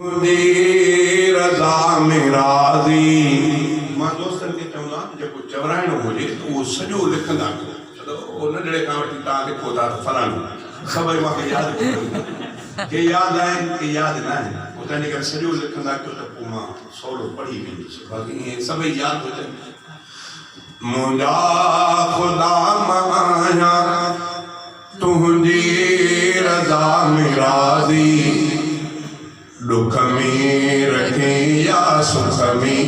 मुझे रज़ा में राज़ी। मां दोस्तनि खे चवंदो आहियां जेको चवराइणो हुजे त उहो सॼो लिखंदा कयो, छो उहो नंढड़े खां वठी तव्हां लिखो था त फलाणो सभई मूंखे यादि कयो, के यादि आहिनि के यादि न आहिनि, पोइ तंहिंजे करे सॼो लिखंदा कयो त पोइ मां सवलो पढ़ी वेंदुसि, बाक़ी ईअं सभई यादि हुजनि। मुंहिंजा ख़ुदा मां तुंहिंजी रज़ा में राज़ी, दुख में रखे या सुख में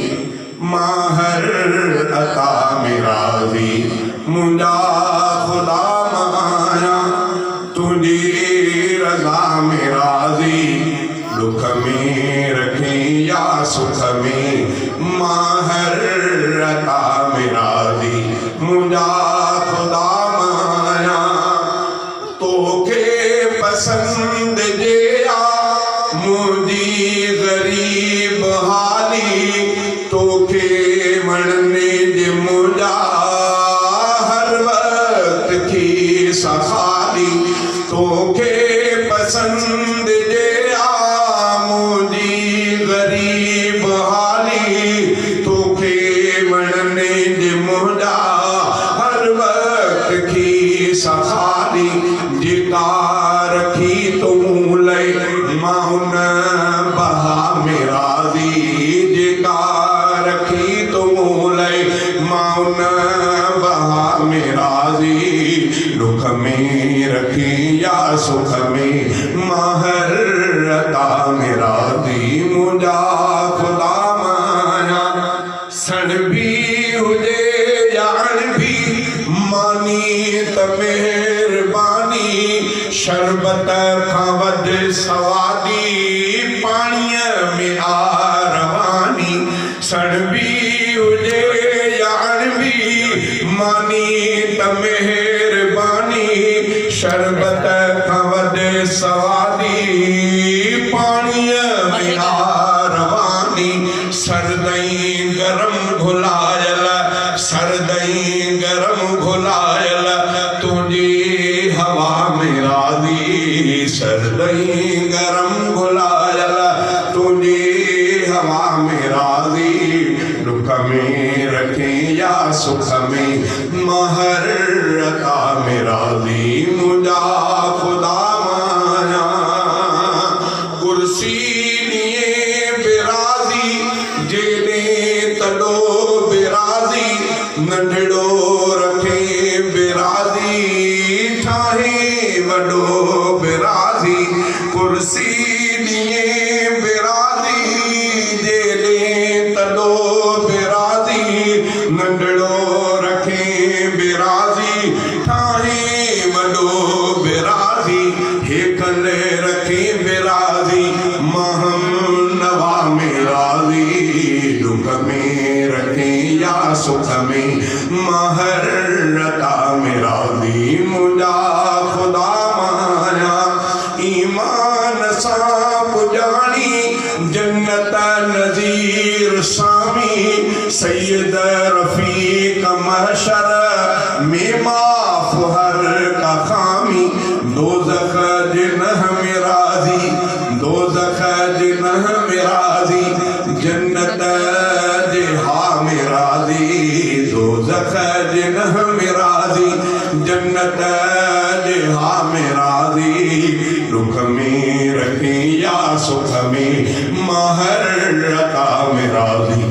मां हर अता में राज़ी। मुंहिंजा ख़ुदा मां तुंहिंजी रज़ा में राज़ी, दुख में रखे या सुख में मां हर अता में राज़ी। मुंहिंजा ख़ुदा मां तोखे पसंद जे मुझी गरीब हाली, तोखे वणने जे मुंहिंजा हर वक्त की सखाली, तोखे पसंद जे मुझी गरीब हाली, तोखे वणने जे मुंहिंजा हर वक्त की सखाली। जेका रखी तूं लई मां हुन बहा में राज़ी, जेका रखी तूं लई मां हुन बहा में राज़ी। दुख में रखी या सुख में मां हर अता में राज़ी। मुंहिंजा ख़ुदा मां सण बि हुजे या अण बि मानी त महिरबानी, शरबत खां वधि सवादी पाणीअ में आ रवानी। सण बि हुजे या अण बि मानी त महिरबानी, शरबत खां वधि सवादी पाणीअ में आ रवानी। सरदई गरम घुलायल, सरदई गरम घुलायल तुंहिंजी हवा में राज़ी, सरदई गरम घुलायल तुंहिंजी हवा में राज़ी। दुख में रखे या सुख में मां हर अता में राज़ी। मुंहिंजा ख़ुदा मां कुर्सी लिए बिराज़ी, जेने तॾो बिराज़ी, नंढड़ो रखे बिराज़ी, ठाहे वॾो बिराज़ी। कुर्सी लिए बिराज़ी, जेने तॾो बिराज़ी, नंढड़ो रखे बिराज़ी, ठाहे वॾो बिराज़ी। हेकल रखे बिराज़ी मां हम नवा में राज़ी, दुख में रखे या सुख में मां हर अता में राज़ी। मुंहिंजा ख़ुदा मां ईमान सां पुॼाणी जन्नत नज़ीर सामी, सैयद रफ़ीक महशर में माफ़ हर का खामी। दोज़ख जिन्ह में राज़ी, दोज़ख जिन्ह में राज़ी, जन्नत जे हा में राज़ी, दोज़ख जिन्ह में राज़ी, जन्नत जे हा में राज़ी। दुख में रखे या सुख में मां हर अता में राज़ी।